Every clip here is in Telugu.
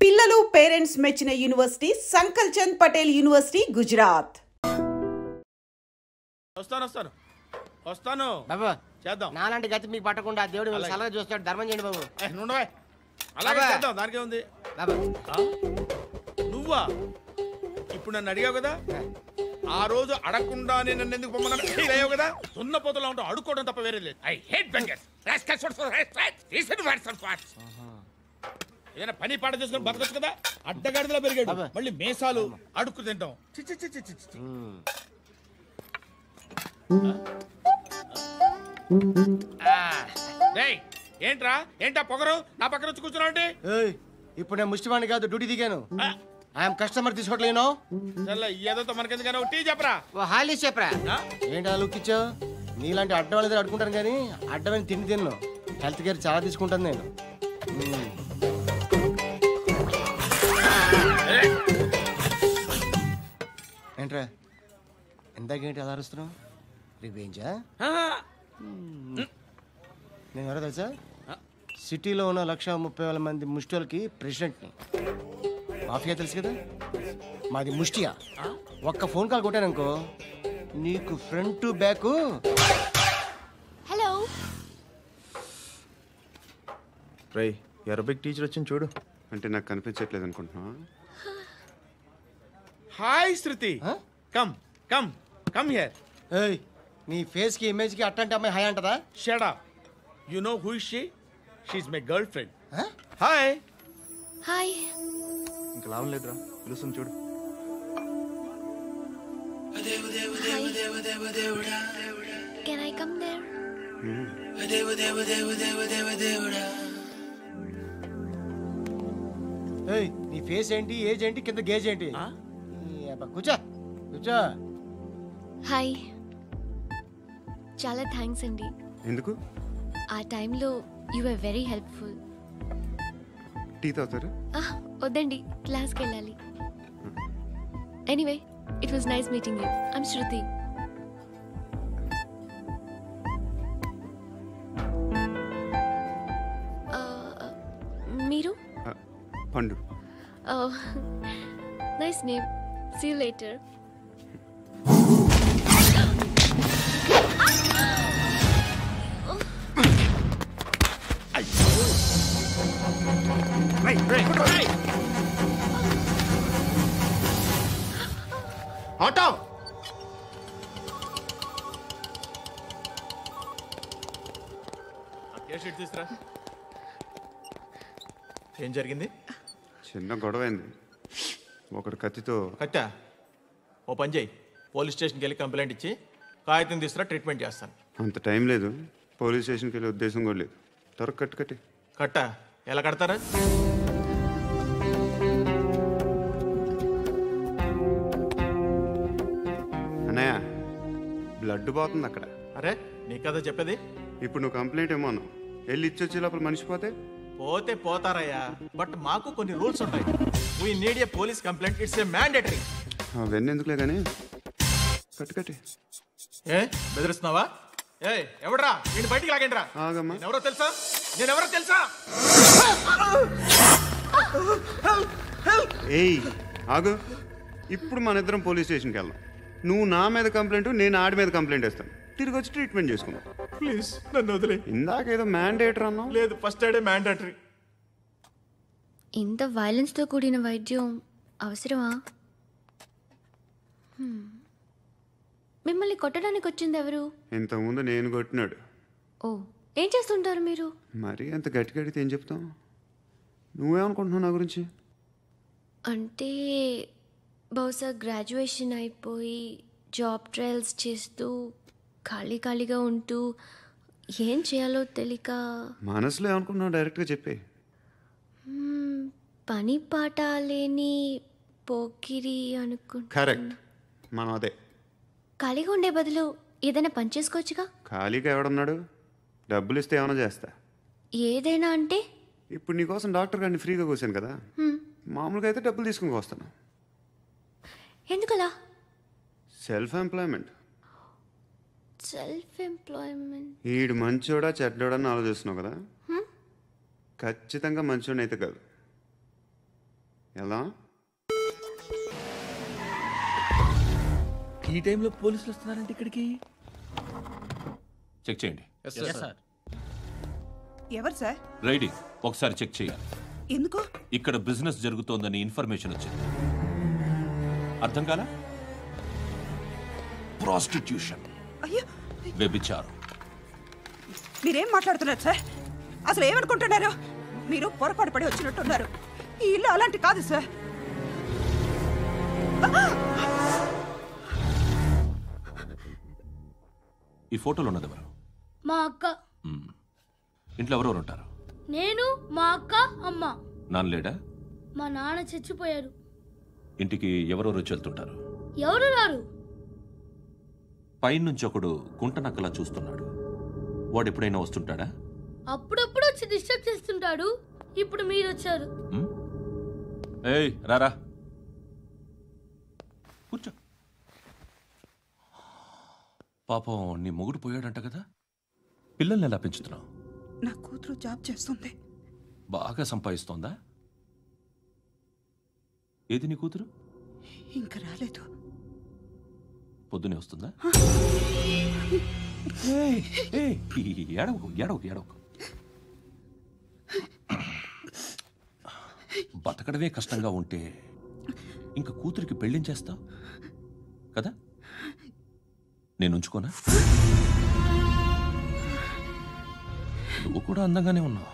పిల్లలు పేరెంట్స్ మెచ్చిన యూనివర్సిటీ సంకల్ చంద్ పటేల్ యూనివర్సిటీ గుజరాత్. వస్తాను బాబు. చేద్దాం. నాలాంటి గతి మీకు పట్టకుండా దేవుడు సలహా చూస్తాడు. ధర్మం చేయండి బాబు. అలాగే చేద్దాం. దానికే ఉంది బాబు. నువ్వా ఇప్పుడు నన్ను అడిగావు కదా, ఆ రోజు అడగకుండానే నన్ను ఎందుకు పొమ్మన్నావు కదా. సున్న పోతలో ఉంటావు, అడుక్కోవడం తప్ప వేరే లేదు. I hate bangers. ఏదైనా పని పాట చేసుకుని బతకొచ్చు కదా. అడ్డగాడిదలా పెరిగాడు, మళ్ళీ మేసాలు అడుక్కు తింటాం. ఏంటా పొగరు నా పక్కన వచ్చి కూర్చున్నావు? ఇప్పుడు నేను ముష్టివాణి కాదు, డ్యూటీ దిగాను. ఐఎమ్ కస్టమర్ తీసుకోవట్లేను. ఏదో మనకెందుకైనా టీ చెప్పరా. హాలీ చెప్పరా. ఏంటి ఆ లుక్ ఇచ్చావు? నీలాంటి అడ్డ వాళ్ళ దగ్గర అడుకుంటాను కానీ అడ్డమైన తిండి తిన్ను. హెల్త్ కేర్ చాలా తీసుకుంటాను నేను. ఏంట్రా ఎందాకేంటి అలా అరుస్తున్నావు? రివేంజా? నేను ఎవరో తెలుసా? సిటీలో ఉన్న 130,000 మంది ముష్టిలకి ప్రెసిడెంట్ని. మాఫియా తెలుసు కదా, మాది ముష్టియా. ఒక్క ఫోన్ కాల్ కొట్టాననుకో నీకు front to back. Hello Rai, Arabic teacher వచ్చింది చూడు. అంటే నాకు కనిపించట్లేదు అనుకుంటున్నా. Hi Shruti, come come come here. ఏయ్, నీ ఫేస్ కి ఇమేజ్ కి అట్టంటే అమ్మాయి హాయ్ అంటదా? Shut up. You know who is she? She is my girlfriend. Hi hi. ఇంకా లాభం లేదురా, పిలుస్తుంది చూడు. Can I come there? ఏయ్, నీ ఫేస్ ఏంటి, ఏజ్ ఏంటి, కింద గేజ్ ఏంటి? కూర్చో కూర్చో. హాయ్. చాలా థ్యాంక్స్ అండి. ఎందుకు? ఆ టైంలో you are very helpful. Tea తాగుతారు? వద్దండి, క్లాస్కి వెళ్ళాలి. Anyway, it was nice meeting you. I'm Shruti. మీరు? Pandu. Nice name. See you later. Auto తీసురా. ఏం జరిగింది? చిన్న గొడవ అయింది. ఒకడు కత్తితో. కట్టా? ఓ పని చేయి, పోలీస్ స్టేషన్కి వెళ్ళి కంప్లైంట్ ఇచ్చి కాగితం తీసుకురా, ట్రీట్మెంట్ చేస్తాను. అంత టైం లేదు, పోలీస్ స్టేషన్కి వెళ్ళే ఉద్దేశం కూడా లేదు. త్వరగా కట్టి. కట్టా? ఎలా కడతారా? అన్నయ్య, బ్లడ్ పోతుంది అక్కడ. అరే, నీ కదా చెప్పేది. ఇప్పుడు నువ్వు కంప్లైంట్ ఏమో అన్నావు, వెళ్ళి ఇచ్చొచ్చే లోపల మనిషి పోతే పోతారయ్యా, బట్ మాకు కొన్ని రూల్స్ ఉంటాయి. We need a police complaint, it's a mandatory. అవన్నీ ఎందుకులే కానీ కట్టి. ఏ బెదిరిస్తున్నావా? ఏ ఎవడ్రా నేను బయటికి లాగండిరా. ఆగమ్మా. నేనెవరో తెలుసా? ఏయ్ ఆగు. ఇప్పుడు మన ఇద్దరం పోలీస్ స్టేషన్కి వెళ్దాం. నువ్వు నా మీద కంప్లైంట్, నేను ఆడి మీద కంప్లైంట్ వేస్తాను. తిరిగి వచ్చి ట్రీట్మెంట్ చేసుకుందాం. ప్లీజ్ నన్ను వదిలే. ఇందాకేదో మ్యాండేటరీ అన్నావు. లేదు, ఫస్ట్ ఎయిడే మ్యాండేటరీ. ఇంత వైలెన్స్తో కూడిన వైద్యం అవసరమా? మిమ్మల్ని కొట్టడానికి వచ్చింది ఎవరు? ఇంతకుముందు నేను కొట్టినాడు. ఓ, ఏం చేస్తుంటారు మీరు? మరి అంత గట్టి గడితే ఏం చెప్తాం? నువ్వేమనుకుంటున్నావు నా గురించి? అంటే బహుశా గ్రాడ్యుయేషన్ అయిపోయి జాబ్ ట్రయల్స్ చేస్తూ ఖాళీగా ఉంటూ ఏం చేయాలో తెలియక. మనసులో ఏమనుకుంటున్నావు డైరెక్ట్గా చెప్పే. పని పాట లేని పోకిరి అనుకుంటా. కరెక్ట్, మనం అదే. ఖాళీగా ఉండే బదులు ఏదైనా పని చేసుకోవచ్చుగా. ఖాళీగా ఎవడున్నాడు? డబ్బులు ఇస్తే ఏమైనా చేస్తా. ఏదైనా అంటే? ఇప్పుడు నీకోసం డాక్టర్ గారిని ఫ్రీగా కూర్చాను కదా, మామూలుగా అయితే డబ్బులు తీసుకుని వస్తాను. ఎందుకలా? Self employment. ఈడు మంచోడా చెడ్డోడా అని ఆలోచిస్తున్నావు కదా. ఖచ్చితంగా మంచోడని అయితే కాదు. ఎలా ఈ టైంలో పోలీసులు వస్తున్నారంటే ఇక్కడికి? చెక్ చేయండి. ఎవరు సార్? రైడీ ఒకసారి చెక్ చేయాలి. ఎందుకు? ఇక్కడ బిజినెస్ జరుగుతోందని ఇన్ఫర్మేషన్ వచ్చింది. అర్థం కాలా? ప్రాస్టిట్యూషన్, అయ్యో, వ్యభిచారం. మీరేం మాట్లాడుతున్నారు సార్? అసలు ఏమనుకుంటున్నారు? మీరు పొరపాటు పడి వచ్చినట్టున్నారు. ఈ ఇల్లు అలాంటి కాదు సార్. ఈ ఫోటోలో ఉన్నది ఎవరు? మా అక్క. ఇంట్లో ఎవరెవరు ఉంటారు? నేను, మా అక్క, అమ్మ. నాన్న లేడా? మా నాన్న చచ్చిపోయారు. ఇంటికి ఎవరెవరు వచ్చి వెళ్తుంటారు? ఎవరు రారు. పైనుంచి ఒకడు గుంట నక్కలా చూస్తున్నాడు. వాడు ఎప్పుడైనా వస్తుంటాడా? అప్పుడప్పుడు వచ్చి డిస్టర్బ్ చేస్తుంటాడు. ఇప్పుడు మీరు వచ్చారు. ఏయ్ రారా, కూర్చో. పాపం నీ మొగుడు పోయాడంట కదా, పిల్లల్ని ఎలా పెంచుతున్నావు? నా కూతురు జాబ్ చేస్తుంది. బాగా సంపాదిస్తోందా? ఏది నీ కూతురు? ఇంకా రాలేదు. పొద్దునే వస్తుందా? ఏడవకు ఏడవకు ఏడవకు. బతకడమే కష్టంగా ఉంటే ఇంకా కూతురికి పెళ్ళించేస్తావు కదా? నేను ఉంచుకోనా? నువ్వు కూడా అందంగానే ఉన్నావు.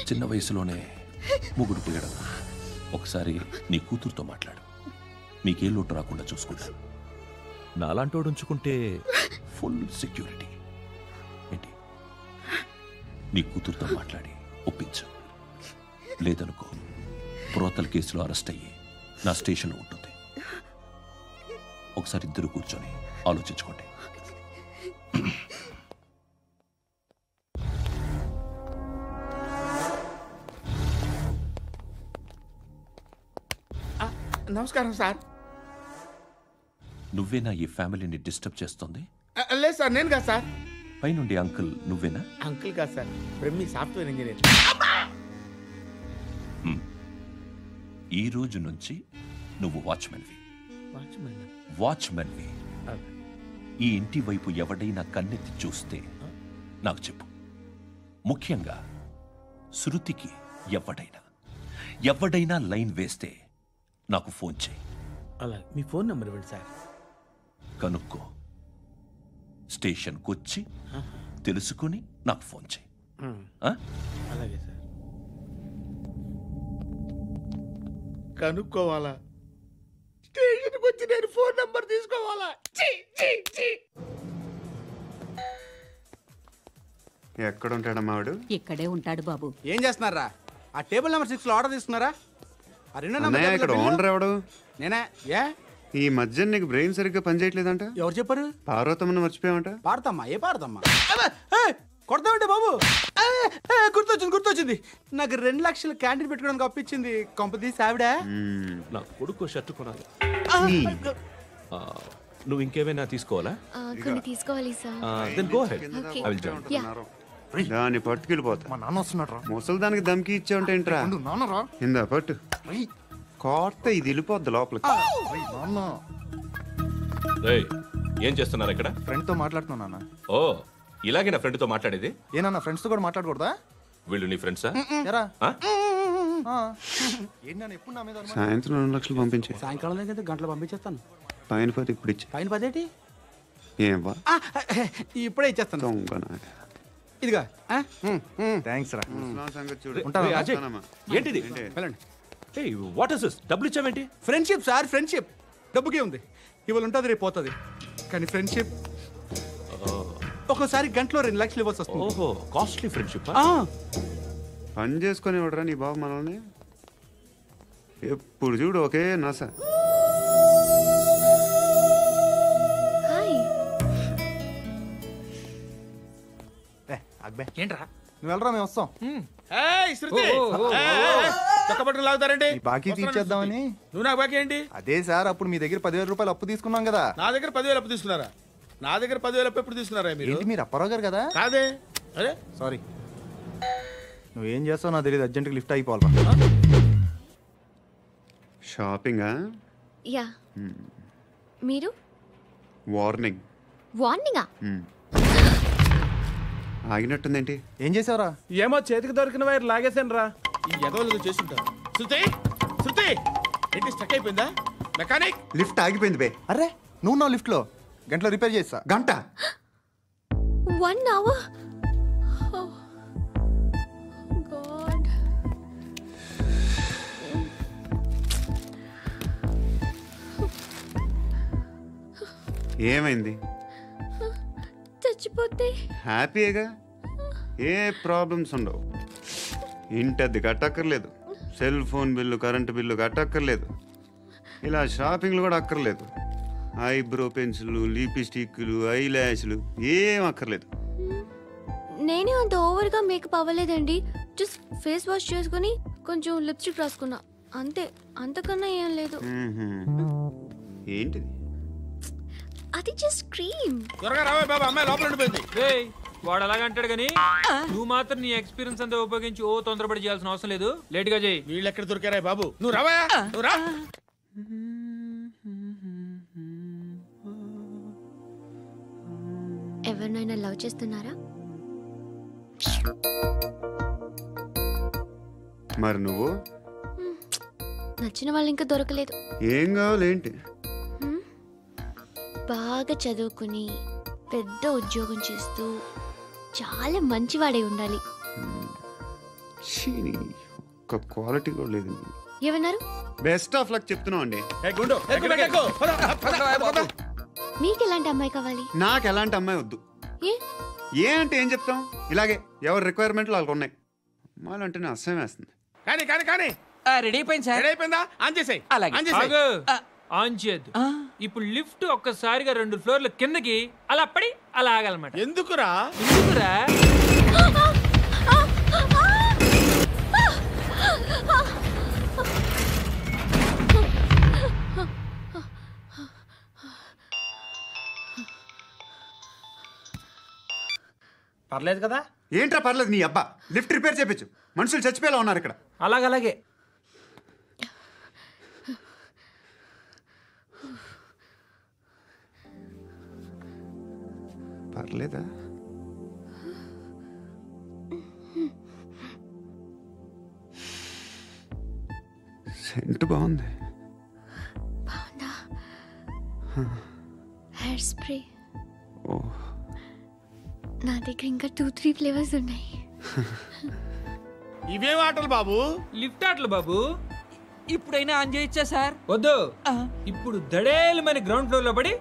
చిన్న వయసులోనే ముగుడు పోయడం. ఒకసారి నీ కూతురుతో మాట్లాడు. నీకే లోటు రాకుండా చూసుకుంటాను. నాలాంటోడు ఉంచుకుంటే ఫుల్ సెక్యూరిటీ. ఏంటి? నీ కూతురుతో మాట్లాడి ఒప్పించు. లేదనుకో, ప్రోతల్ కేసులో అరెస్ట్ అయ్యి నా స్టేషన్లో ఉంటుంది. ఒకసారి ఇద్దరు కూర్చొని ఆలోచించుకోండి. నమస్కారం సార్. నువ్వేనా ఈ ఫ్యామిలీని డిస్టర్బ్ చేస్తుంది? లేదు సార్, నేను కాదు సార్. పైనుండి అంకుల్ నువ్వేనా? అంకుల్ కాదు సార్, బ్రహ్మి సాఫ్ట్వేర్ ఇంజనీర్. ఈ రోజు నుంచి నువ్వు వాచ్మెన్వి. వాచ్మెన్? వాచ్మెన్వి. ఈ ఇంటి వైపు ఎవడైనా కన్నెత్తి చూస్తే నాకు చెప్పు. ముఖ్యంగా శృతికి ఎవడైనా లైన్ వేస్తే నాకు ఫోన్ చేయి. అలా మీ ఫోన్ నెంబర్ ఇవ్వండి సార్. కనుక్కో, స్టేషన్కి వచ్చి తెలుసుకుని నాకు ఫోన్ చేయి. అలాగే సార్. కనుక్కోవాలా? స్టేషన్కి వచ్చి నేను ఫోన్ నెంబర్ తీసుకోవాలా? ఎక్కడ ఉంటాడమ్మా వాడు? ఇక్కడే ఉంటాడు బాబు. ఏం చేస్తున్నారా? ఆ టేబుల్ నెంబర్ 6 లో ఆర్డర్ తీసుకున్నారా? ఆ రెండో అన్నయ్య, ఇక్కడ ఓనర్ ఎవడు? నేనే. ఏ ఈ మధ్య నీకు బ్రెయిన్ సరిగ్గా పనిచేయట్లేదంట. ఎవరు చెప్పారు? పార్వతమ్మను మర్చిపోయామంట. పాడతామ్మా. ఏ పాడతామ్మా? కొడతామంటే బాబు. గుర్తొచ్చింది. నాకు 2 లక్షలు క్యాంటీన్ పెట్టుకోవడానికి అప్పించింది కొంపతీసి ఆవిడ. నా కొడుకు షర్ట్ కొనాలి. నువ్వు ఇంకేమైనా తీసుకోవాలా? కొన్ని తీసుకోవాలి sir. Then go ahead. Okay. I will join. దాన్ని పట్టుకెళ్ళిపోతా. మా నాన్న వస్తున్నాడు. ముసలి దానికి దమ్కి ఇచ్చావంటే ఏంట్రా? నాన్నరా. ఇందా పట్టు. కోర్త ఇది వెళ్ళిపోద్ది లోపలికి. నాన్న రేయ్, ఏం చేస్తున్నారు ఇక్కడ? ఫ్రెండ్ తో మాట్లాడుతున్నా నాన్న. ఓ, ఇలాగే నా ఫ్రెండ్తో మాట్లాడేది? ఏనన్నా ఫ్రెండ్స్ తో కూడా మాట్లాడకూడదా? వీళ్ళు నీ ఫ్రెండ్సా? ఎరా ఆ? ఏంటి నాన్న ఎప్పుడు నా మీద అనుమానం? సాయంత్రం 2 లక్షలు పంపించే. సాయంకాలం దగ్గర గంటలు పంపించేస్తాను. పైన పోతే ఇప్పుడు ఇచ్చే. పైన 10 ఏంటి? ఏం వా ఇప్పుడే ఇచ్చేస్తాను. దొంగనా. ఇదిగా. థ్యాంక్స్ రా. ముసలాం సంగతి చూడు. ఉంటావా? రేయ్, అజయ్, వస్తానమ్మా. ఏంటిది? వెళ్ళండి. ఏయ్, వాట్ ఇస్ దిస్? డబ్బులు ఇచ్చావేంటి? Friendship sir, friendship. డబ్బుకే ఉంది. ఇవాళ ఉంటుంది, రేపు పోతుంది. కానీ ఫ్రెండ్షిప్ ఒక్కోసారి గంటలో 2 లక్షలు ఇవ్వాల్సి వస్తుంది. ఓహో, కాస్ట్లీ ఫ్రెండ్షిప్. పని చేసుకొని ఇవ్వడరా నీ బాబు మనల్ని? ఎప్పుడు చూడు ఒకే నస. హాయ్. ఏంట్రా నువ్వు వెళ్ళరా, మేము వస్తాం. శృతి, చక్కబట్టలు లాగుతారండి. బాకీ తీర్చేద్దామని. నువ్వు నాకు బాకీ ఏంటి? అదే సార్, అప్పుడు మీ దగ్గర 10,000 రూపాయలు అప్పు తీసుకున్నాం కదా. నా దగ్గర 10,000 అప్పు తీసుకున్నారా? నా దగ్గర 10,000 అప్పు ఎప్పుడు తీసుకున్నారా మీరు? ఏంటి మీరు అప్పారావు గారు కదా? కాదే. అరే సారీ. నువ్వేం చేస్తావు నాకు తెలియదు, అర్జెంట్గా లిఫ్ట్ అయిపోవాలి. షాపింగా? యా. మీరు? వార్నింగ్. వార్నింగా? ఆగినట్టుందేంటి? ఏం చేసావురా? ఏమో చేతికి దొరికిన వైర్ లాగేసాను రా. ఈ ఎదవలు చేస్తుంటారు. శృతి శృతి ఏంటి స్టక్ అయిపోయిందా? మెకానిక్ లిఫ్ట్ ఆగిపోయింది బే. అరే నువ్వు నా లిఫ్ట్లో గంటలో రిపేర్ చేస్తా. గంట? 1 hour? Oh. God. ఏమైంది? చచ్చిపోతే? హ్యాపీగా, ఏ ప్రాబ్లమ్స్ ఉండవు. ఇంటద్ది కట్టక్కర్లేదు, cell phone bill, current bill కట్టక్కర్లేదు, ఇలా షాపింగ్లు కూడా అక్కర్లేదు. ఐబ్రో పెన్సిల్, లిప్స్టిక్లు, ఐ ల్యాష్లు ఏం అక్కర్లేదు. నేనే అంత ఓవర్గా మేకప్ అవ్వలేదండి. జస్ట్ ఫేస్ వాష్ చేసుకుని కొంచెం లిప్స్టిక్ రాసుకున్నా అంతే, అంతకన్నా ఏం లేదు. ఏంటిది? అది జస్ట్ క్రీమ్. త్వరగా రావే బాబా, అమ్మాయి లోపల ఉండిపోయింది. వాడు అలాగంటాడు కానీ నువ్వు మాత్రం నీ ఎక్స్పీరియన్స్ అంతా ఉపయోగించి తొందరపడి చేయాల్సిన అవసరం లేదు. లేట్ గా చేయి. వీళ్ళు ఎక్కడ దొరికారా బాబు? నువ్వు రావా, నువ్వు రా. ఎవరినైనా లవ్ చేస్తున్నారా? మరి నువ్వు? నచ్చిన వాళ్ళు ఇంకా దొరకలేదు. ఏం కావాలి ఏంటి? బాగా చదువుకుని పెద్ద ఉద్యోగం చేస్తూ చాలా మంచివాడే ఉండాలి. ఒక్క క్వాలిటీ కూడా లేదు. ఏమన్నారు? బెస్ట్ ఆఫ్ లక్ చెప్తున్నావు అండి. మీకు ఎలాంటి అమ్మాయి కావాలి? నాకు ఎలాంటి అమ్మాయి వద్దు. ఏ అంటే ఏం చెప్తాం, ఇలాగే ఎవరి రిక్వైర్మెంట్లు వాళ్ళకు ఉన్నాయి. అమ్మాయిలు అంటేనే అసహ్యం వేస్తుంది. కానీ కానీ కానీ రెడీ అయిపోయింది సార్. రెడీ అయిపోయిందా? ఆన్ చేసేయ్. ఆన్ చేయద్దు. ఇప్పుడు లిఫ్ట్ ఒక్కసారిగా 2 ఫ్లోర్ల కిందకి అలా పడి అలా ఆగాలన్నమాట. ఎందుకురా? ఎందుకురా? పర్లేదు కదా? ఏంట్రా పర్లేదు నీ అబ్బా. లిఫ్ట్ రిపేర్ చేయించు, మనుషులు చచ్చిపోయేలా ఉన్నారు ఇక్కడ. అలాగే పర్లేదా? సెంట్ బాగుంది. బాగుందా? Hair spray. ఓ, నా దగ్గర ఇంకా 2-3 ఫ్లేవర్స్ ఉన్నాయి. ఇవేం ఆటలు బాబు? లిఫ్ట్ ఆటలు బాబు. ఇప్పుడైనా ఆన్ చేయొచ్చా సార్? వద్దు. ఇప్పుడు దడేలమైన గ్రౌండ్ ఫ్లోర్ లో పడి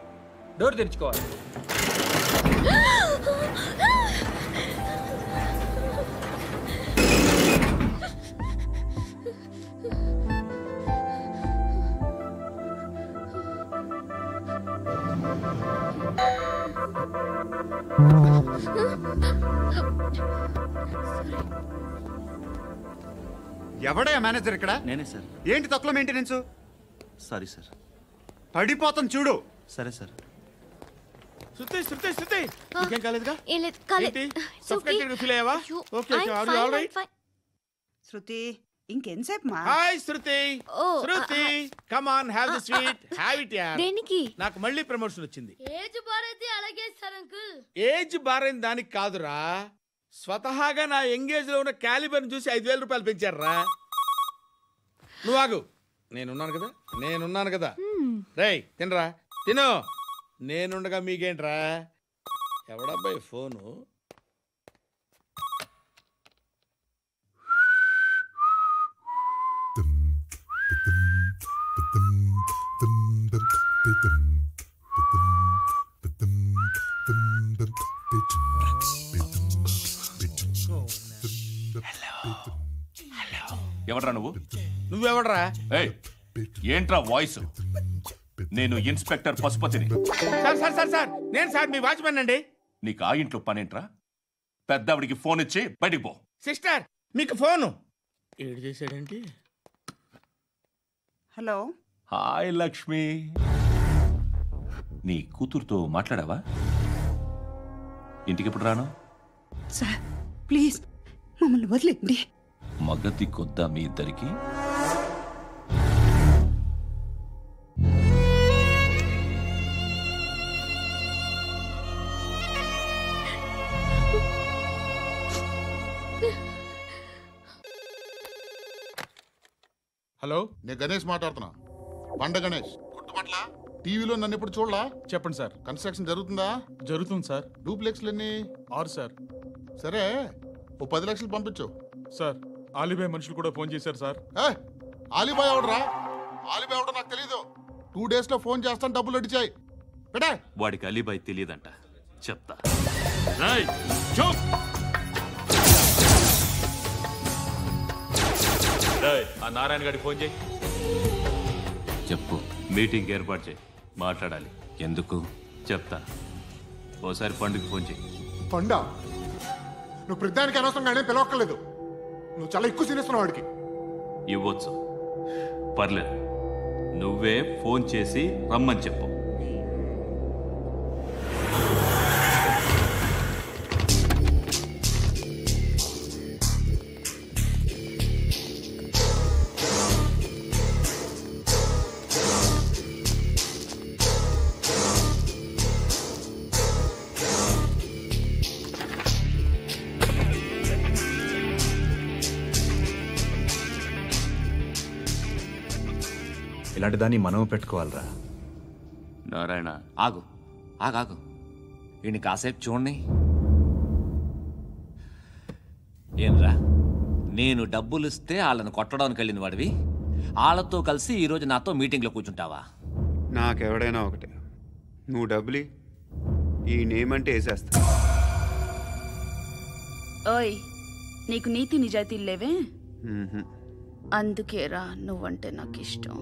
డోర్ తెరుచుకోవాలి. ఎవడయ్యా మేనేజర్ ఇక్కడ? నేనే సార్. ఏంటి తక్కువ మెయింటెనెన్స్? Sorry sir. పడిపోతాం చూడు. సరే సార్. శృతి శృతి శృతి ఇంకేం కాలేదుగా? ఏం లేదు, కాలేదు. సఫోకేటెడ్ ఫీల్ అయ్యావా? Okay okay, are you all right? Shruti ఇంకెంతసేపు మా? Hi Shruti. Shruti come on, have the sweet, have it యార్. దేనికి? నాకు మళ్ళీ ప్రమోషన్ వచ్చింది. ఏజ్ బారైతే అలాగే సార్ అంకుల్. ఏజ్ బారైన దానికి కాదురా, స్వతహాగా నా ఎంగేజ్ లో ఉన్న క్యాలిబర్ చూసి 5,000 రూపాయలు పెంచారా. నువ్వు ఆగు, నేనున్నాను కదా. రేయ్ తినరా, తిను. నేనుండగా మీకేంట్రా? ఎవడబ్బాయి ఫోను? ఎవడ్రా నువ్వు? నువ్వెవడ్రా? ఏయ్, ఏంట్రా వాయిస్? నేను ఇన్స్పెక్టర్ పశుపతిని. సార్ నేను సార్ మీ వాచ్మెన్ అండి. నీకు ఆ ఇంట్లో పనేంట్రా? పెద్దవిడికి ఫోన్ ఇచ్చి బయటికి పో. సిస్టర్ మీకు ఫోను. ఏడు చేశాడేంటి? హలో. హాయ్ లక్ష్మి, నీ కూతురుతో మాట్లాడావా? ఇంటికి ఎప్పుడు రాను? సార్ ప్లీజ్ మమ్మల్ని వదిలేండి. మగతి కొద్దా మీ ఇద్దరికి? హలో, నేను గణేష్ మాట్లాడుతున్నా. బండ గణేష్ గుర్తుపట్ల? టీవీలో నన్ను ఇప్పుడు చూడలా? చెప్పండి సార్. కన్స్ట్రక్షన్ జరుగుతుందా? జరుగుతుంది సార్. డూప్లెక్స్లు ఎన్ని? 6 సార్. సరే, ఓ 10 లక్షలు పంపించు. సార్, ఆలిబాయ్ మనుషులు కూడా ఫోన్ చేశారు సార్. ఆలిబాయ్ ఎవడరా? ఆలిబాయ్ ఎవడో నాకు తెలీదు. 2 days లో ఫోన్ చేస్తాను, డబ్బులు అడిచాయి. పెట్టే. వాడికి అలీబాయ్ తెలియదంట, చెప్తా. ఆ నారాయణ గారికి ఫోన్ చేయి. చెప్పు. మీటింగ్ ఏర్పాటు చేయి, మాట్లాడాలి. ఎందుకు చెప్తా. ఓసారి పండుగ ఫోన్ చేయి. పండా, నువ్వు ప్రతిదానికి అనవసరంగానే పిలవక్కర్లేదు. నువ్వు చాలా ఎక్కువ సీనిస్తున్నావు వాడికి. ఇవ్వచ్చు, పర్లేదు. నువ్వే ఫోన్ చేసి రమ్మని చెప్పు. ఇలాంటి దాన్ని మనం పెట్టుకోవాలరా. నారాయణ, ఆగు ఆగాగు. ఈయన కాసేపు చూడండి. ఏంరా, నేను డబ్బులు ఇస్తే వాళ్ళని కొట్టడానికి వెళ్ళిన వాడివి, వాళ్ళతో కలిసి ఈరోజు నాతో మీటింగ్లో కూర్చుంటావా? నాకెవడైనా ఒకటే. నువ్వు డబ్బులి, ఈ నేమ్ అంటే వేసేస్తా. ఓయ్, నీకు నీతి నిజాయితీలు లేవే? అందుకేరా నువ్వంటే నాకు ఇష్టం.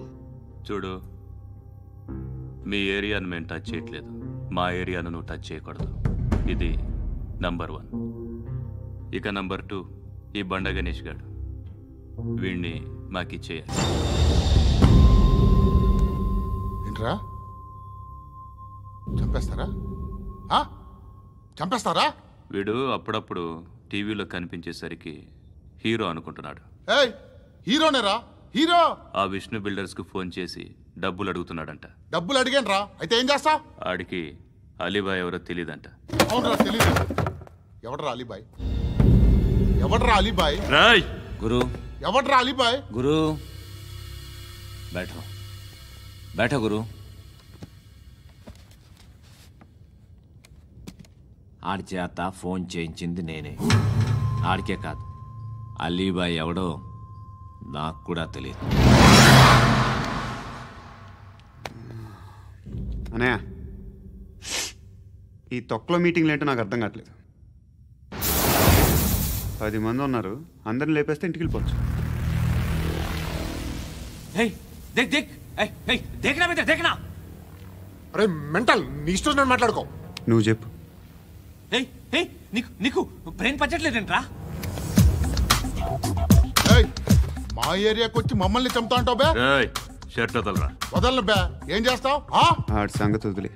చూడు, మీ ఏరియాను మేము టచ్ చేయట్లేదు, మా ఏరియాను నువ్వు టచ్ చేయకూడదు. ఇది నంబర్ 1. ఇక నంబర్ 2, ఈ బండ గణేష్ గారు, వీణ్ణి మాకిచ్చేయాలి. ఏంట్రా, చంపేస్తారా? చంపేస్తారా? వీడు అప్పుడప్పుడు టీవీలో కనిపించేసరికి హీరో అనుకుంటున్నాడు. హీరోనేరా, హీరో. ఆ విష్ణు బిల్డర్స్ కు ఫోన్ చేసి డబ్బులు అడుగుతున్నాడంట. డబ్బులు అడిగాను రా, అయితే ఏం చేస్తా? ఆడికి అలీబాయ్ ఎవరో తెలీదంట. అవునరా, తెలీదు. ఎవడరా అలీబాయ్? ఎవడరా అలీబాయ్? రాయ్ గురు. ఎవడరా అలీబాయ్? గురు, బైఠో బైఠో గురు. ఆడి చేత ఫోన్ చేయించింది నేనే. ఆడికే కాదు, అలీబాయ్ ఎవడో నాకు కూడా తెలియదు. అనయ్య, ఈ తొక్కలో మీటింగ్లు ఏంటో నాకు అర్థం కావట్లేదు. 10 మంది ఉన్నారు, అందరిని లేపేస్తే ఇంటికి వెళ్ళిపోవచ్చు. అరే మెంటల్, నీ ఇష్టం నేను మాట్లాడుకో. నువ్వు చెప్పు. నీకు బ్రెయిన్ పచ్చట్లేదంట్రా? మా ఏరియాకి వచ్చి మమ్మల్ని చంపుతా అంటావు బే? షర్ట్ వదలరా. వదలను బే. ఏం చేస్తావు? ఆడి సంగతి వదిలే,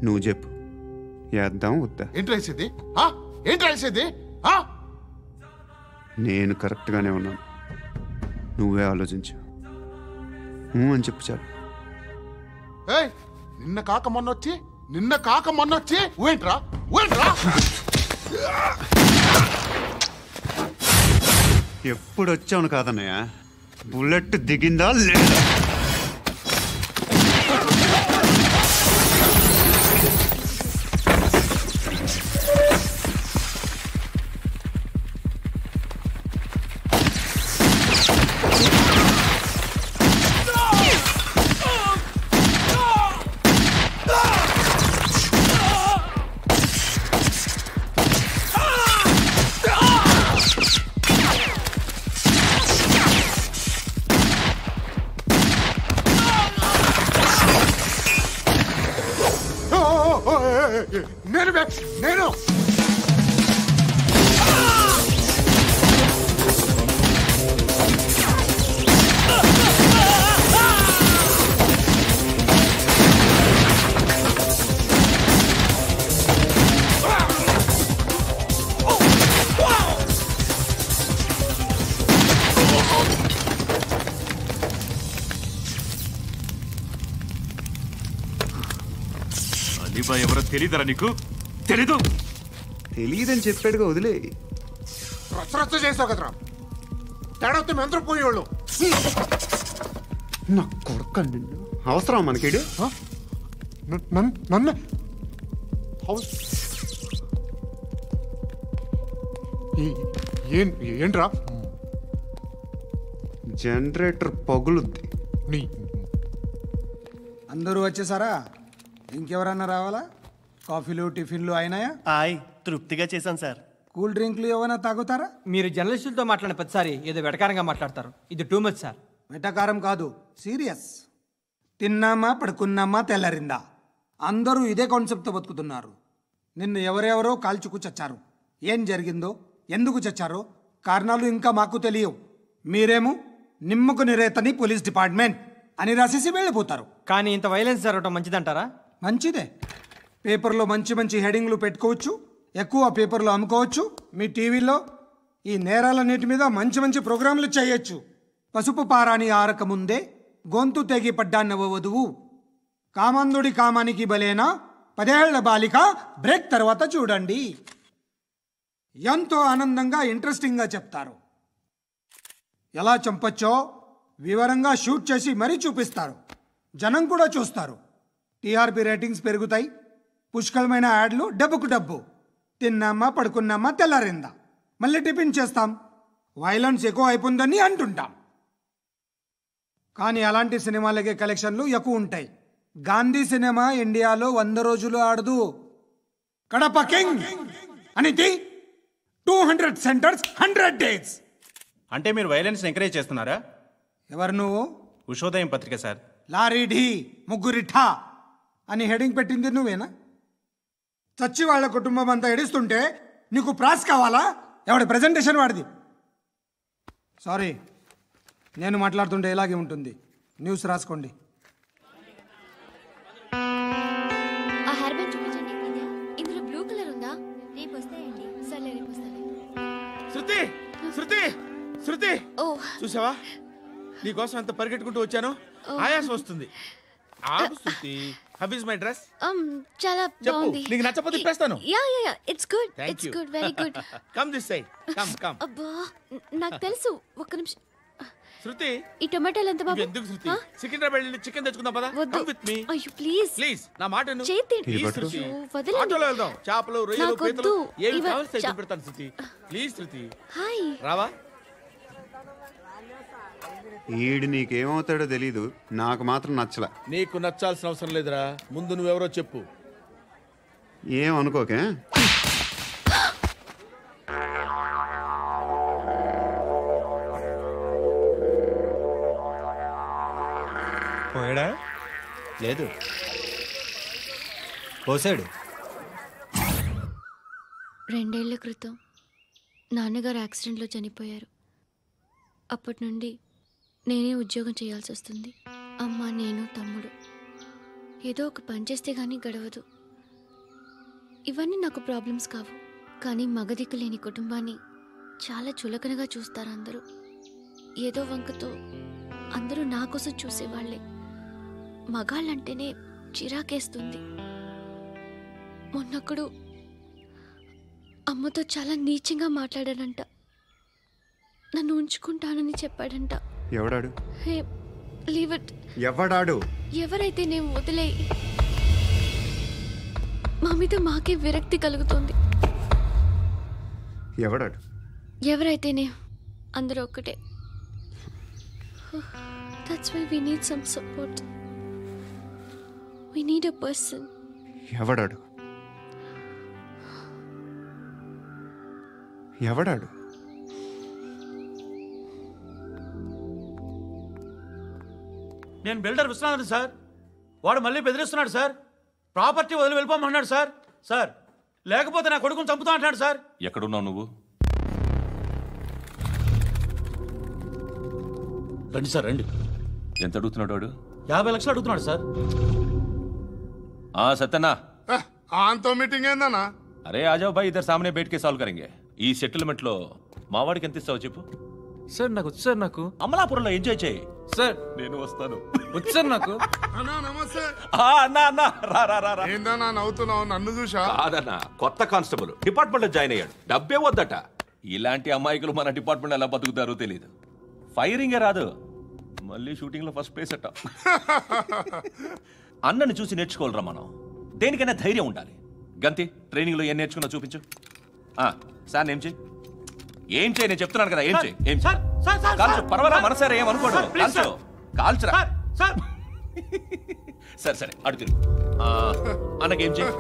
నువ్వు చెప్పు. వేద్దాం వద్దా? ఏంటి రాసేది? ఏంటి రాసేది? నేను కరెక్ట్గానే ఉన్నాను, నువ్వే ఆలోచించు. అని చెప్పు చాలు. నిన్న కాక మొన్నొచ్చి ఊయంట్రా. ఎప్పుడు వచ్చావును కాదన్నయ్య, బుల్లెట్ దిగిందా లేదా? నేను అలీబాయ్ ఎవరో తెలీదరా నీకు? తెలీదు? తెలియదని చెప్పాడుగా, వదిలే. రచ్చ చేసావు కదరా, తేడా వస్తే మెంతరం పోయేవాళ్ళు. నా కొడుకు అవసరం మనకిడు. నన్ను ఏంట్రా? జనరేటర్ పగులుద్ది. అందరూ వచ్చేసారా? ఇంకెవరన్నా రావాలా? కాఫీలు టిఫిన్లు అయినాయా? తృప్తిగా చేశాను సార్. కూల్ డ్రింక్లు ఏమైనా తాగుతారా? మీరు జర్నలిస్టులతో మాట్లాడిన ప్రతిసారి ఏదో వెటకారంగా మాట్లాడతారు. ఇది టూ మచ్ సార్. వెటకారం కాదు, సీరియస్. తిన్నామా పడుకున్నామా తెల్లరిందా, అందరూ ఇదే కాన్సెప్ట్తో బతుకుతున్నారు. నిన్ను ఎవరెవరో కాల్చుకు చచ్చారు. ఏం జరిగిందో, ఎందుకు చచ్చారో కారణాలు ఇంకా మాకు తెలియవు. మీరేమో నిమ్మకు నిరేతని పోలీస్ డిపార్ట్మెంట్ అని రాసేసి వెళ్ళిపోతారు. కానీ ఇంత వైలెన్స్ జరగడం మంచిదంటారా? మంచిదే. పేపర్లో మంచి మంచి హెడింగ్లు పెట్టుకోవచ్చు, ఎక్కువ పేపర్లు అమ్ముకోవచ్చు. మీ టీవీలో ఈ నేరాలన్నిటి మీద మంచి మంచి ప్రోగ్రాంలు చేయొచ్చు. పసుపు పారాని ఆరక ముందే గొంతు తెగి పడ్డాన్నవ వధువు, కామందుడి కామానికి బలేనా 10 ఏళ్ల బాలిక బ్రేక్ తర్వాత చూడండి. ఎంతో ఆనందంగా ఇంట్రెస్టింగ్గా చెప్తారు. ఎలా చంపచ్చో వివరంగా షూట్ చేసి మరీ చూపిస్తారు. జనం కూడా చూస్తారు. టీఆర్పీ రేటింగ్స్ పెరుగుతాయి. పుష్కలమైన యాడ్లు, డబ్బుకు డబ్బు. తిన్నామా పడుకున్నామా తెల్లారిందా, మళ్ళీ టిఫిన్ చేస్తాం. వైలెన్స్ ఎక్కువ అయిపోయిందని అంటుంటాం. కానీ అలాంటి సినిమాలకే కలెక్షన్లు ఎక్కువ ఉంటాయి. గాంధీ సినిమా ఇండియాలో 100 రోజులు ఆడదు. కడప కింగ్ అనేది 200 సెంటర్స్ 100 డేస్. అంటే మీరు వైలెన్స్ ఎంకరేజ్ చేస్తున్నారా? ఎవరు నువ్వు? ఉషోదయం పత్రిక సార్. లారీ ఢీ ముగ్గురి ఠా అని హెడింగ్ పెట్టింది నువ్వేనా? చచ్చి వాళ్ళ కుటుంబం అంతా ఎడుస్తుంటే నీకు ప్రాస్ కావాలా? ఎవడి ప్రెజెంటేషన్ వాడిది. సారీ, నేను మాట్లాడుతుంటే ఇలాగే ఉంటుంది. న్యూస్ రాసుకోండి. ఆ హెయిర్ బ్యాండ్ చూపించండి. ఇందులో బ్లూ కలర్ ఉందా? రేపు వస్తాయండి. సర్లే, రేపు వస్తాలే. శృతి, శృతి, శృతి, ఓ చూసావా నీకోసం ఎంత పరిగెట్టుకుంటూ వచ్చాను. ఆయాసం వస్తుంది. ఆగు Shruti. How is my dress? చాలా బాగుంది. నీకు నచ్చకపోతే తిప్పేస్తాను. Yeah yeah yeah, it's good. It's good, very good. Come this side. Come come. అబ్బా, నాకు తెలుసు. ఒక్క నిమిషం. శృతి, ఈ టొమాటోలు ఎంత బాబు? ఎందుకు శృతి? సికింద్రాబాద్ వెళ్ళి చికెన్ తెచ్చుకుందాం పద. Come with me. అయ్యో ప్లీజ్ ప్లీజ్, నా మాట విను. చేతి ప్లీజ్ శృతి. వదలండి. ఆటోలో వెళ్దాం. చేపలు, రొయ్యలు, నాకు పీతలు వద్దు. ఏమి కావాలి సైకిల్ పెడతాను శృతి. Please Shruti. హాయ్. రావా? ఈడు నీకేమవుతాడో తెలీదు, నాకు మాత్రం నచ్చలా. నీకు నచ్చాల్సిన అవసరం లేదురా. ముందు నువ్వెవరో చెప్పు. ఏమనుకోకే. పోయాడా? లేదు, పోసాడు. 2 ఏళ్ల క్రితం నాన్నగారు యాక్సిడెంట్లో చనిపోయారు. అప్పటి నుండి నేనే ఉద్యోగం చేయాల్సి వస్తుంది. అమ్మ, నేను, తమ్ముడు ఏదో ఒక పని చేస్తే కానీ గడవదు. ఇవన్నీ నాకు ప్రాబ్లమ్స్ కావు, కానీ మగదిక్కు లేని కుటుంబాన్ని చాలా చులకనగా చూస్తారు అందరూ. ఏదో వంకతో అందరూ నా కోసం చూసేవాళ్లే. మగాళ్ళంటేనే చిరాకేస్తుంది. మొన్నప్పుడు అమ్మతో చాలా నీచంగా మాట్లాడాడంట. నన్ను ఉంచుకుంటానని చెప్పాడంట. ఎవడాడు? హే, లీవ్ ఇట్. ఎవడాడు? ఎవరైతే నేను వదిలేయి. మా మీద మాకే విరక్తి కలుగుతుంది. ఎవడాడు? ఎవరైతేనే అందరూ ఒక్కటే. That's why we need some support. We need a person. ఎవడాడు? ఎవడాడు? నేను బిల్డర్ విశ్వనాథన్ సార్. వాడు మళ్ళీ బెదిరిస్తున్నాడు సార్. ప్రాపర్టీ వదిలి వెళ్ళిపోమన్నాడు సార్. సార్, లేకపోతే నా కొడుకుని చంపుతా అంటాడు సార్. ఎక్కడున్నావు నువ్వు? రండి సార్, రండి. ఎంత అడుగుతున్నాడు వాడు? 50 లక్షలు అడుగుతున్నాడు సార్. సత్యనా, ఆంతో మీటింగ్ ఏందన్నా? అరే ఆజావ్ భాయ్, ఇద్దరు సామనే బయటకే సాల్వ్ కరెంగే. ఈ సెటిల్మెంట్ లో మా వాడికి ఎంత ఇస్తావు చెప్పు. సార్ నాకు వచ్చు సార్. నాకు అమలాపురంలో ఎంజాయ్ చేయి సార్. నేను వస్తాను. వచ్చు సార్ నాకు. అన్నా నమస్తే. అన్నా అన్నా రా రా రా. ఏందన్నా నవ్వుతున్నావు? నన్ను చూసా? కాదన్నా, కొత్త కానిస్టేబుల్ డిపార్ట్మెంట్ లో జాయిన్ అయ్యాడు. డబ్బే వద్దట. ఇలాంటి అమాయకులు మన డిపార్ట్మెంట్ ఎలా బతుకుతారో తెలియదు. ఫైరింగే రాదు, మళ్ళీ షూటింగ్ లో ఫస్ట్ ప్లేస్ అట్ట. అన్నని చూసి నేర్చుకోవాలరా మనం. దేనికైనా ధైర్యం ఉండాలి. గంతి, ట్రైనింగ్ లో ఏం నేర్చుకున్నా చూపించు. సార్ ఏం చేయి, ఏం చేయి, నేను చెప్తున్నాను కదా. ఏం చేయి, ఏం కాల్చు. పర్వాలా, మనసారా ఏం అనుకోడు. కాల్చు, కాల్చురా. సరే సరే, అడు తిరుగు. అన్నకేం చేయి,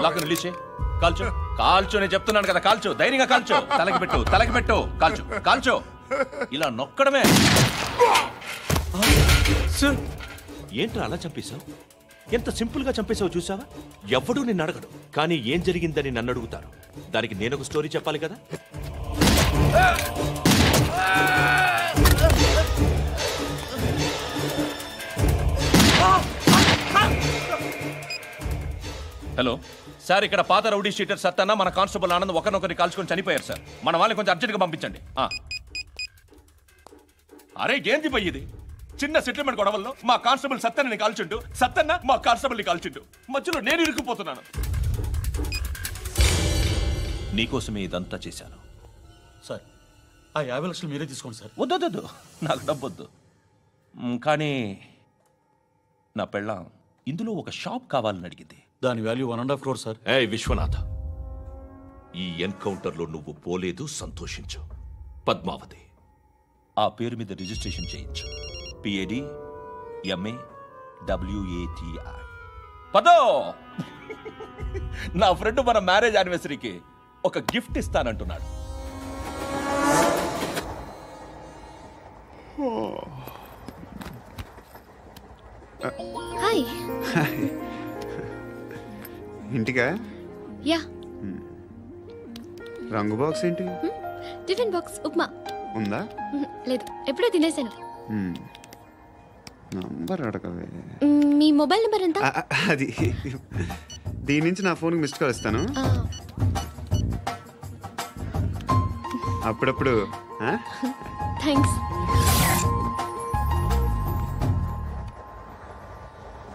లాక్ రిలీజ్ చేయి. కాల్చు, కాల్చు, నేను చెప్తున్నాను కదా. కాల్చు, ధైర్యంగా కాల్చు. తలకి పెట్టు, తలకి పెట్టు. కాల్చు, కాల్చు. ఇలా నొక్కడమే. ఏంట్రా అలా చంపేశావు? ఎంత సింపుల్ గా చంపేశావు చూసావా? ఎవడూ నిన్ను అడగడు, కానీ ఏం జరిగిందని నన్ను అడుగుతారు. దానికి నేను ఒక స్టోరీ చెప్పాలి కదా. హలో సార్, ఇక్కడ పాత రౌడీ షీటర్ సత్తన్న మన కానిస్టేబుల్ ఆనంద్ ఒకరినొకరిని కాల్చుకొని చనిపోయారు సార్. మన వాళ్ళని కొంచెం అర్జెంట్గా పంపించండి. అరే ఏంది పోయి ఇది? చిన్న సెటిల్మెంట్ గొడవల్లో మా కానిస్టేబుల్ సత్తన్నని కాల్చుంటూ, సత్తన్న మా కానిస్టేబుల్ని కాల్చుంటూ, మధ్యలో నేను ఇరుక్కుపోతున్నాను. నీకోసమే ఇదంతా చేశాను సార్. ఆ 50 లక్షలు మీరే తీసుకోండి సార్. వద్దొద్దు, నాకు డబ్బొద్దు. కానీ నా పెళ్ళాం ఇందులో ఒక షాప్ కావాలని అడిగింది. దాని వాల్యూ 1.5 crore సార్. ఏ విశ్వనాథ, ఈ ఎన్కౌంటర్లో నువ్వు పోలేదు, సంతోషించు. పద్మావతి ఆ పేరు మీద రిజిస్ట్రేషన్ చేయించు. PADMAWATI. పదో, నా ఫ్రెండ్ మన మ్యారేజ్ యానివర్సరీకి ఒక గిఫ్ట్ ఇస్తానంటున్నాడు. హాయ్. ఇంటికా? యా. రంగు బాక్స్ ఏంటి? టిఫిన్ బాక్స్ ఉప్మా ఉందా? లేదు, ఎప్పుడో తినేసాను. నంబర్ అడగవే. మీ మొబైల్ నెంబర్ ఎంత? అది దీని నుంచి నా ఫోన్కి మిస్డ్ కాల్ ఇస్తాను. అప్పుడప్పుడు. థ్యాంక్స్.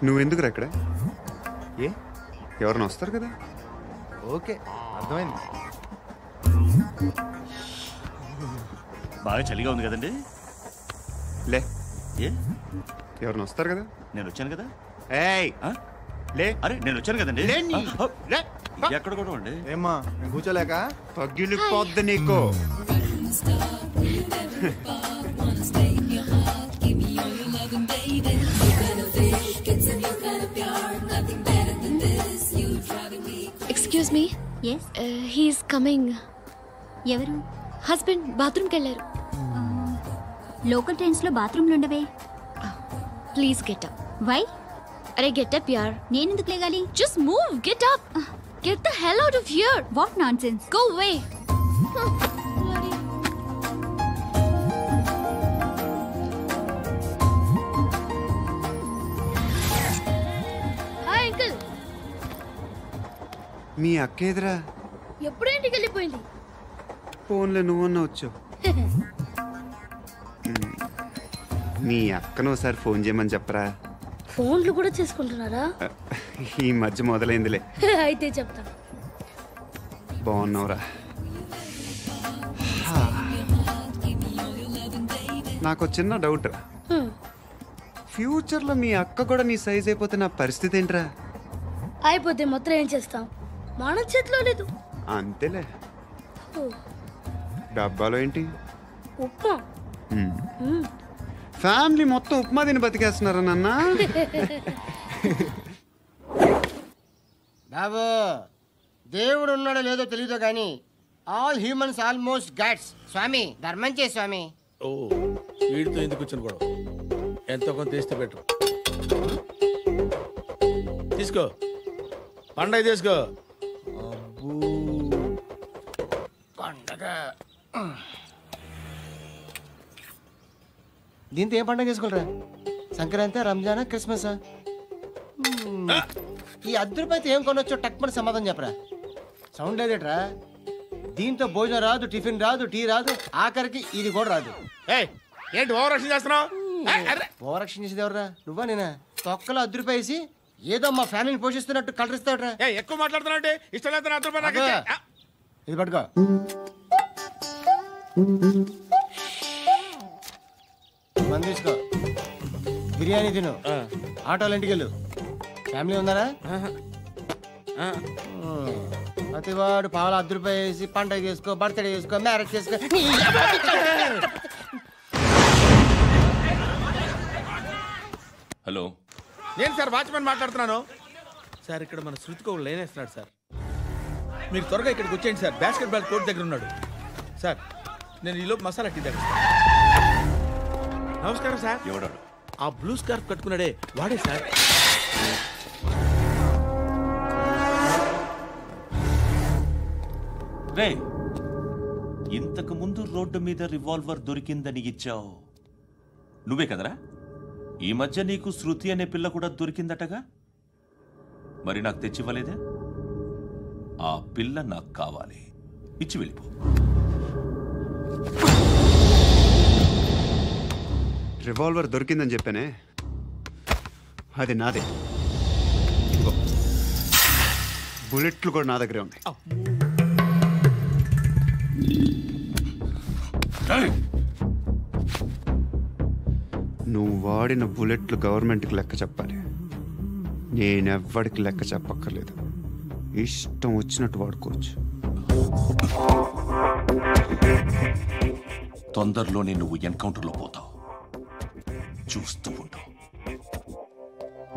నువ్వెందుకురా ఇక్కడ? ఏ ఎవరైనా వస్తారు కదా. ఓకే, అర్థమైంది. బాగా చలిగా ఉంది కదండి. లే, ఏ ఎవరైనా వస్తారు కదా. నేను వచ్చాను కదా. ఏయ్ లే. అరే నేను వచ్చాను కదండి. ఎక్కడ కూడా అండి. ఏమ్మా కూర్చోలేక పగిలిపోద్ది నీకు. Excuse me. Yes, he's coming. ఎవరు? హస్బెండ్ బాత్రూమ్కి వెళ్ళారు. లోకల్ ట్రైన్స్లో బాత్రూమ్లు ఉండవే. Please get up. వై? అరే గెట్ అప్ యార్. నేనెందుకు లేగాలి? Just move, get up. Get the hell out of here. What nonsense. Go away. Hi uncle. మీ అక్క ఎదురా? ఎప్పుడు ఇంటికి వెళ్ళిపోయింది. ఫోన్లో నువ్వన్నా వచ్చావు. మీ అక్కను ఒకసారి ఫోన్ చేయమని చెప్పరా. ఫోన్లు కూడా చేసుకుంటున్నారా? ఈ మధ్య మొదలైందిలే. అయితే చెప్తా. బాగున్నావురా? నాకు చిన్న డౌట్ రా. ఫ్యూచర్లో మీ అక్క కూడా నీ సైజ్ అయిపోతే నా పరిస్థితి ఏంట్రా? అయిపోతే మొత్తం ఏం చేస్తాం, మన చేతిలో లేదు. అంతేలే. డబ్బాలో ఏంటి? ఉప్మా. ఫ్యామిలీ మొత్తం ఉప్మా తిని బతికేస్తున్నారా నాన్న? బాబు, దేవుడు ఉన్నాడో లేదో తెలియదు కానీ ఆల్ హ్యూమన్స్ ఆల్మోస్ట్ గాడ్స్. స్వామి ధర్మం చే స్వామి. ఓ, వీడితో ఎందుకు వచ్చిన గొడవ? ఎంతో కొంత తీస్తే పెట్టు. తీసుకో, పండగ తీసుకో. పండగ దీంతో ఏం పండుగ చేసుకోలేరా? సంక్రాంతి, రంజానా, క్రిస్మసా? ఈ 10 రూపాయలతో ఏం కొనొచ్చో టక్మని సమాధానం చెప్పరా. సౌండ్ లేదేట్రా? దీంతో భోజనం రాదు, టిఫిన్ రాదు, టీ రాదు, ఆఖరికి ఇది కూడా రాదు. ఏంటి ఓవర్ రక్షణ చేస్తున్నావు? ఓవర్ రక్షణ చేసేది ఎవరా? నువ్వా నేనా? తొక్కలో 10 రూపాయలు వేసి ఏదో మా ఫ్యామిలీని పోషిస్తున్నట్టు కలరిస్తాడ్రా. ఎక్కువ మాట్లాడుతున్నావు. ఇష్టం లేదు 10 రూపాయలు. ఇది పట్టుకో. మంది తీసుకో, బిర్యానీ తిను, ఆటోలు ఇంటికి వెళ్ళు. ఫ్యామిలీ ఉన్నారా? ప్రతివాడు పావులు 10 రూపాయలు వేసి పండగ చేసుకో, బర్త్డే చేసుకో, మ్యారేజ్ చేసుకో. హలో, నేను సార్ వాచ్మెన్ మాట్లాడుతున్నాను సార్. ఇక్కడ మన శృతికి ఒక లైన్ వేస్తున్నాడు సార్. మీరు త్వరగా ఇక్కడికి వచ్చేయండి సార్. బాస్కెట్ బాల్ కోర్ట్ దగ్గర ఉన్నాడు సార్. నేను ఈలోపు మసాలా టీ దగ్గర. నమస్కారం సార్. ఎవడాడు? ఆ బ్లూ స్కార్ఫ్ కట్టుకున్నాడే వాడే సార్. రే, ఇంతకు ముందు రోడ్డు మీద రివాల్వర్ దొరికిందని ఇచ్చావు నువ్వే కదరా? ఈ మధ్య నీకు శృతి అనే పిల్ల కూడా దొరికిందటగా, మరి నాకు తెచ్చివ్వలేదే? ఆ పిల్ల నాకు కావాలి, ఇచ్చి వెళ్ళిపో. రివాల్వర్ దొరికిందని చెప్పానే, అది నాదే. బుల్లెట్లు కూడా నా దగ్గరే ఉన్నాయి. నువ్వు వాడిన బుల్లెట్లు గవర్నమెంట్కి లెక్క చెప్పాలి. నేనెవ్వడికి లెక్క చెప్పక్కర్లేదు. ఇష్టం వచ్చినట్టు వాడుకోవచ్చు. తొందరలోనే నువ్వు ఎన్కౌంటర్లో పోతావు, చూస్తూ ఉంటావు.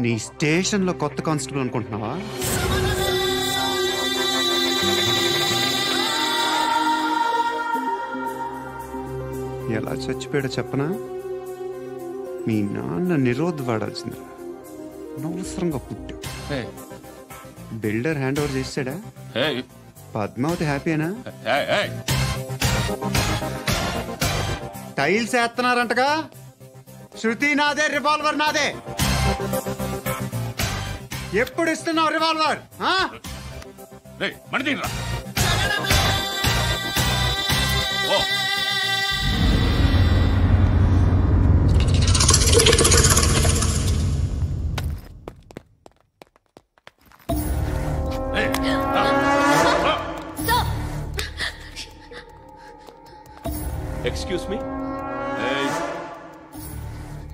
నీ స్టేషన్లో కొత్త కానిస్టేబుల్ అనుకుంటున్నావా? ఎలా చచ్చిపోయాడో చెప్పనా? మీ నాన్న నిరోధ్ వాడాల్సిందా? అనవసరంగా పుట్టావు. బిల్డర్ హ్యాండ్ ఓవర్ చేసాడా? పద్మావతి హ్యాపీనా? టైల్స్ వేస్తున్నారంటగా? శృతి నాదే, రివాల్వర్ నాదే. ఎప్పుడు ఇస్తున్నావు రివాల్వర్? ఎక్స్క్యూజ్ మీ,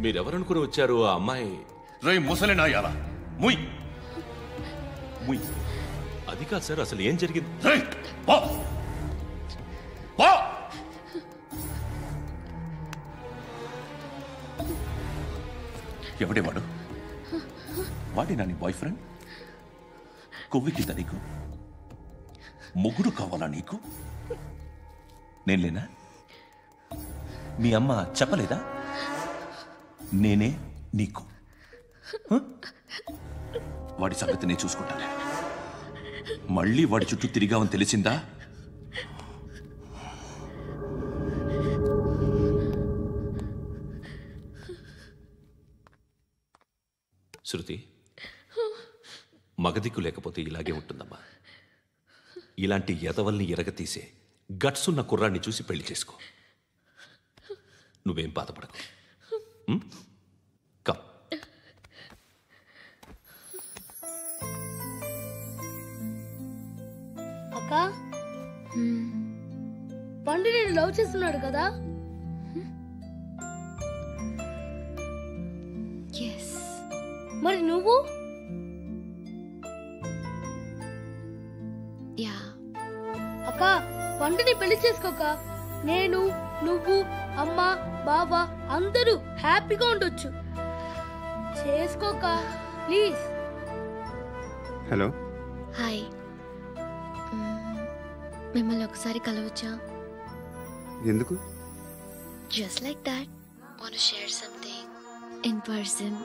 మీరెవరనుకుని వచ్చారు? ఆ అమ్మాయి రే ముసలి నాయాల ముయ్ ముయ్. అది కాదు సార్, అసలు ఏం జరిగింది? ఎవడేవాడు? వాడినా నీ బాయ్ ఫ్రెండ్? కొవ్వికింద నీకు? మొగుడు కావాలా నీకు? నేను లేనా? మీ అమ్మ చెప్పలేదా? నేనే నీకు. వాడి సంగతి నేను చూసుకుంటాను. మళ్ళీ వాడి చుట్టూ తిరిగావని తెలిసిందా? శృతి, మగదిక్కు లేకపోతే ఇలాగే ఉంటుందమ్మా. ఇలాంటి ఎదవల్ని ఎరగతీసే గట్స్ ఉన్న కుర్రాన్ని చూసి పెళ్లి చేసుకో. నువ్వేం బాధపడకు. కమ్. అక్క, పండు నేను లవ్ చేస్తున్నాడు కదా? మరి నువ్వు? అక్క, పండుని పెళ్లి చేసుకోక నేను, నువ్వు, అమ్మ, బావ అందరూ హ్యాపీగా ఉండొచ్చు. చేసుకోక ప్లీజ్. Hello, hi. మిమ్మల్ని ఒకసారి కలవచ్చా? ఎందుకు? Just like that. Want to share something in person.